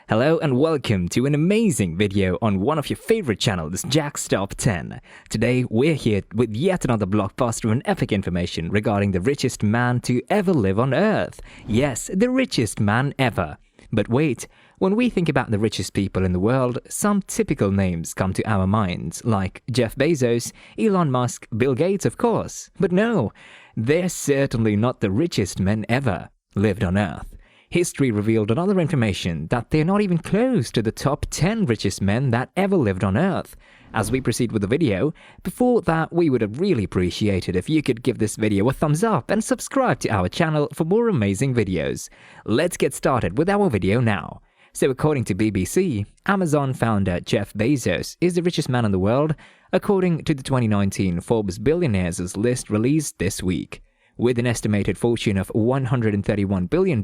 Hello and welcome to an amazing video on one of your favorite channels, Jack's Top 10. Today we're here with yet another blockbuster and epic information regarding the richest man to ever live on Earth. Yes, the richest man ever. But wait, when we think about the richest people in the world, some typical names come to our minds, like Jeff Bezos, Elon Musk, Bill Gates of course. But no, they're certainly not the richest men ever lived on Earth. History revealed another information that they're not even close to the top 10 richest men that ever lived on Earth. As we proceed with the video, before that we would have really appreciated if you could give this video a thumbs up and subscribe to our channel for more amazing videos. Let's get started with our video now. So according to BBC, Amazon founder Jeff Bezos is the richest man in the world, according to the 2019 Forbes Billionaires list released this week. With an estimated fortune of $131 billion,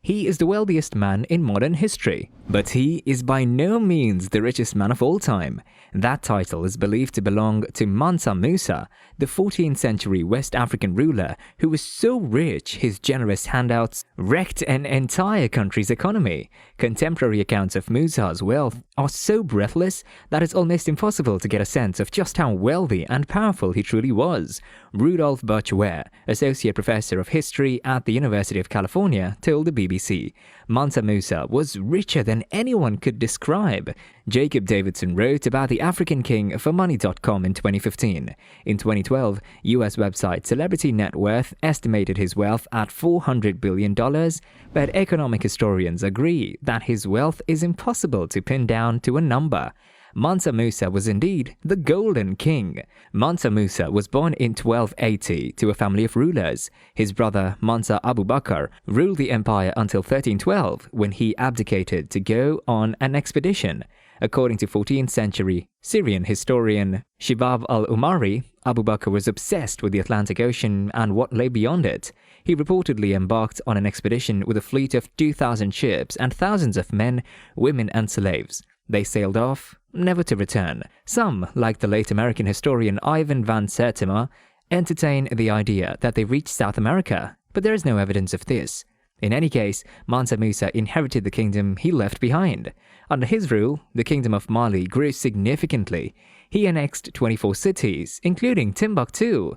he is the wealthiest man in modern history. But he is by no means the richest man of all time. That title is believed to belong to Mansa Musa, the 14th century West African ruler who was so rich his generous handouts wrecked an entire country's economy. Contemporary accounts of Musa's wealth are so breathless that it's almost impossible to get a sense of just how wealthy and powerful he truly was. Rudolph Birch-Ware, associate professor of history at the University of California, told the BBC, Mansa Musa was richer than anyone could describe. Jacob Davidson wrote about the African king for Money.com in 2015. In 2012, US website Celebrity Net Worth estimated his wealth at $400 billion, but economic historians agree that his wealth is impossible to pin down to a number. Mansa Musa was indeed the Golden King. Mansa Musa was born in 1280 to a family of rulers. His brother Mansa Abu Bakr ruled the empire until 1312 when he abdicated to go on an expedition. According to 14th century Syrian historian Shibab al-Umari, Abu Bakr was obsessed with the Atlantic Ocean and what lay beyond it. He reportedly embarked on an expedition with a fleet of 2,000 ships and thousands of men, women and slaves. They sailed off, never to return. Some, like the late American historian Ivan van Sertima, entertain the idea that they reached South America, but there is no evidence of this. In any case, Mansa Musa inherited the kingdom he left behind. Under his rule, the kingdom of Mali grew significantly. He annexed 24 cities, including Timbuktu.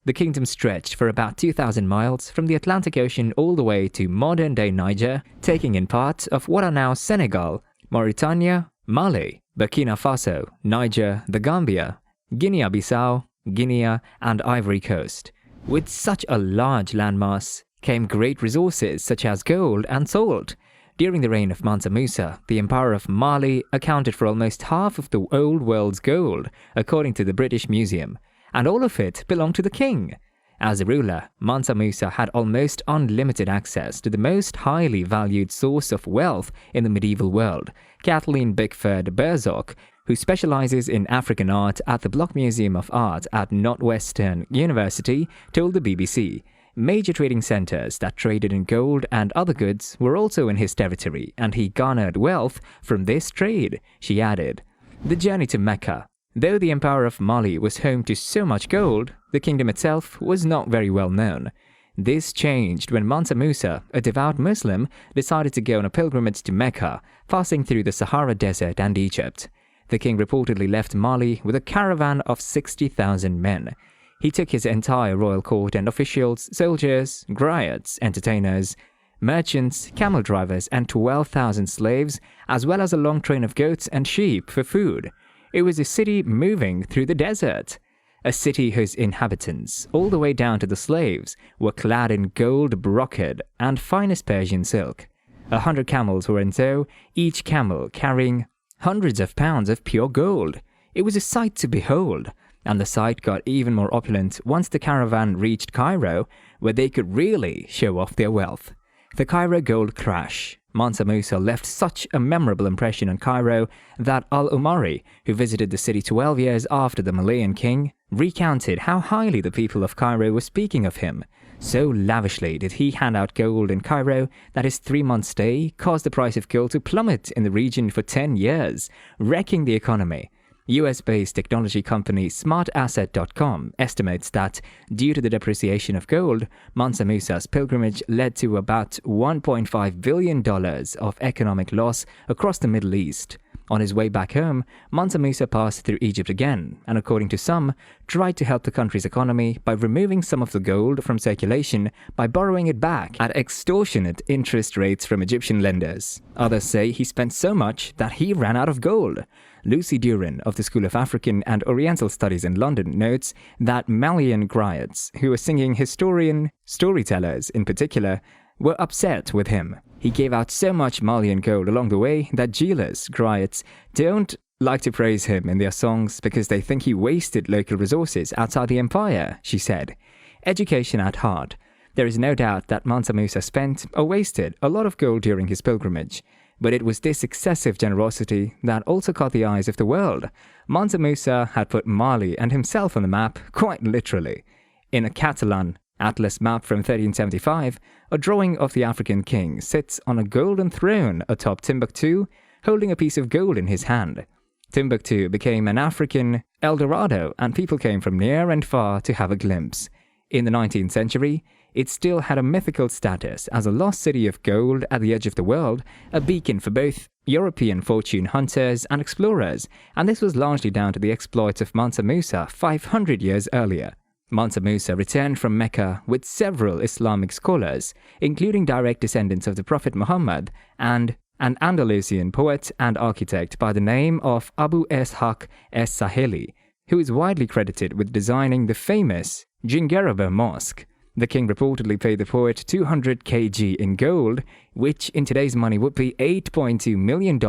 The kingdom stretched for about 2,000 miles from the Atlantic Ocean all the way to modern-day Niger, taking in part of what are now Senegal, Mauritania, Mali, Burkina Faso, Niger, the Gambia, Guinea-Bissau, Guinea, and Ivory Coast. With such a large landmass came great resources such as gold and salt. During the reign of Mansa Musa, the Empire of Mali accounted for almost half of the old world's gold, according to the British Museum, and all of it belonged to the king. As a ruler, Mansa Musa had almost unlimited access to the most highly valued source of wealth in the medieval world. Kathleen Bickford Berzok, who specializes in African art at the Block Museum of Art at Northwestern University, told the BBC, major trading centers that traded in gold and other goods were also in his territory, and he garnered wealth from this trade, she added. The journey to Mecca. Though the Empire of Mali was home to so much gold, the kingdom itself was not very well known. This changed when Mansa Musa, a devout Muslim, decided to go on a pilgrimage to Mecca, passing through the Sahara Desert and Egypt. The king reportedly left Mali with a caravan of 60,000 men. He took his entire royal court and officials, soldiers, griots, entertainers, merchants, camel drivers, and 12,000 slaves, as well as a long train of goats and sheep for food. It was a city moving through the desert. A city whose inhabitants, all the way down to the slaves, were clad in gold brocade and finest Persian silk. 100 camels were in tow, each camel carrying hundreds of pounds of pure gold. It was a sight to behold, and the sight got even more opulent once the caravan reached Cairo, where they could really show off their wealth. The Cairo gold crash. Mansa Musa left such a memorable impression on Cairo that Al-Umari, who visited the city 12 years after the Malayan king, recounted how highly the people of Cairo were speaking of him. So lavishly did he hand out gold in Cairo that his 3-month stay caused the price of gold to plummet in the region for 10 years, wrecking the economy. US-based technology company smartasset.com estimates that, due to the depreciation of gold, Mansa Musa's pilgrimage led to about $1.5 billion of economic loss across the Middle East. On his way back home, Mansa Musa passed through Egypt again and, according to some, tried to help the country's economy by removing some of the gold from circulation by borrowing it back at extortionate interest rates from Egyptian lenders. Others say he spent so much that he ran out of gold. Lucy Duran of the School of African and Oriental Studies in London notes that Malian griots, who were singing historian storytellers in particular, were upset with him. He gave out so much Malian gold along the way that jealous griots don't like to praise him in their songs because they think he wasted local resources outside the empire, she said. Education at heart. There is no doubt that Mansa Musa spent or wasted a lot of gold during his pilgrimage. But it was this excessive generosity that also caught the eyes of the world. Mansa Musa had put Mali and himself on the map, quite literally. In a Catalan atlas map from 1375, a drawing of the African king sits on a golden throne atop Timbuktu, holding a piece of gold in his hand. Timbuktu became an African El Dorado, and people came from near and far to have a glimpse. In the 19th century, it still had a mythical status as a lost city of gold at the edge of the world, a beacon for both European fortune hunters and explorers, and this was largely down to the exploits of Mansa Musa 500 years earlier. Mansa Musa returned from Mecca with several Islamic scholars, including direct descendants of the Prophet Muhammad, and an Andalusian poet and architect by the name of Abu Ishaq es-Sahili, who is widely credited with designing the famous 𝐥𝐤𝐤𝐵 Mosque. The king reportedly paid the poet 200 kg in gold, which in today's money would be $8.2 million.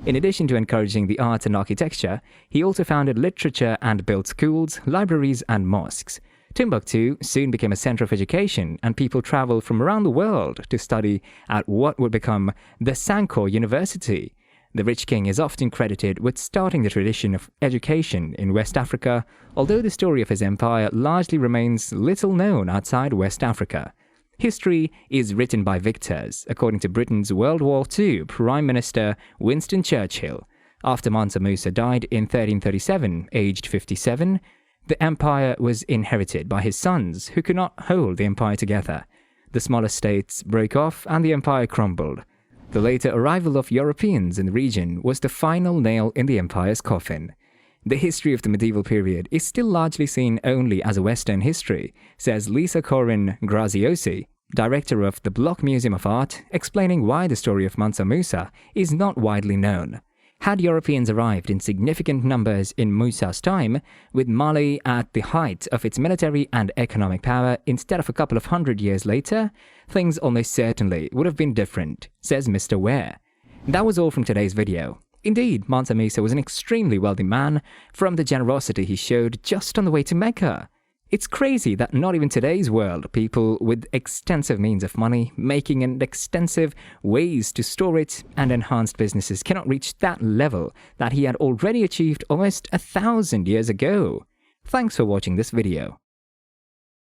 In addition to encouraging the arts and architecture, he also founded literature and built schools, libraries, and mosques. Timbuktu soon became a center of education, and people traveled from around the world to study at what would become the 𝐦𝐨𝐵 University. The rich king is often credited with starting the tradition of education in West Africa, although the story of his empire largely remains little known outside West Africa. History is written by victors, according to Britain's World War II Prime Minister Winston Churchill. After Mansa Musa died in 1337, aged 57, the empire was inherited by his sons, who could not hold the empire together. The smaller states broke off and the empire crumbled. The later arrival of Europeans in the region was the final nail in the empire's coffin. The history of the medieval period is still largely seen only as a Western history, says Lisa Corin Graziosi, director of the Block Museum of Art, explaining why the story of Mansa Musa is not widely known. Had Europeans arrived in significant numbers in Musa's time, with Mali at the height of its military and economic power instead of a couple of hundred years later, things almost certainly would have been different, says Mr. Ware. That was all from today's video. Indeed, Mansa Musa was an extremely wealthy man from the generosity he showed just on the way to Mecca. It's crazy that not even today's world, people with extensive means of money, making and extensive ways to store it, and enhanced businesses cannot reach that level that he had already achieved almost 1,000 years ago. Thanks for watching this video.